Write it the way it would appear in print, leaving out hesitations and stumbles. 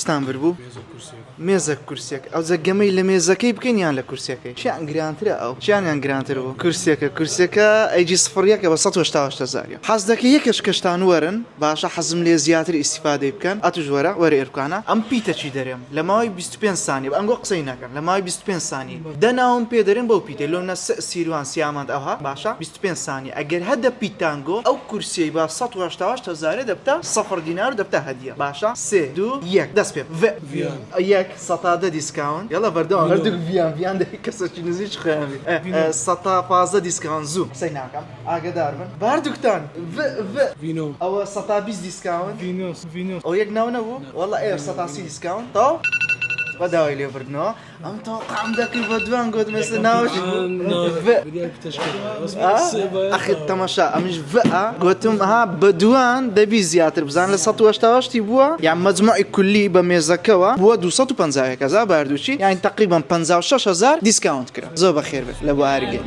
دەستان بربوو مێزە کورسێک ئەو جەگەمەی لە مێزەکەی بکەینیان لە کورسەکەی چیان گرانترە ئەو چیانیان گرانتر بوو کورسەکە ئەیجی سفڕیەکە بە 180,000 حەز دەکە یەکەش کەشتان وەرن باشە حەزم لێ زیاتر ئیسیفادەی بکەن ئەتوش وەرە وەرە ئێرکانە ئەم پیتە چی دەرێم لە ماوەی 25 سانیە ئەنگۆ قسەی نەکەن لە ماوەی 25 سانی دەناوم پێ دەرێن بەو پیتە لۆنە سیروان سیاماند ئەوها باشە 25 سانی ئەگەر هەدە پیتانگۆ ئەو کورسیەی با 180,000 دەبتە 0 دینار دەبتە هەدیە باشە 3 2 1 دەست پێ یەک سەتادە دیسکاونت یاڵا بەردەوام هەردوو ڤیان دەی کەسەکی نزیک خەیامی 115 دیسکاونت زوو قسەی ناکەم ئاگادار بن باردووکتان ئەوە 120 دیسکاونت ئەو یەک ناو نەبوو وەڵا 130 دیسکاونت تاو بەداوای لێبردنەوە ئەم تەوەقعم دەکرد بە دوان گوت مەسە ناوش ئەخی تەماشا ئەمیش گوتم ها بە دوان دەبی زیاتر بزان لە 180 بووە یان مەجموعی کولی بە مێزەکەوە بووە 250,000 باردووچی یان تقریبا 56,000 دیسکاونت کرا زۆر بەخێر بێت لە بۆ هەرگێ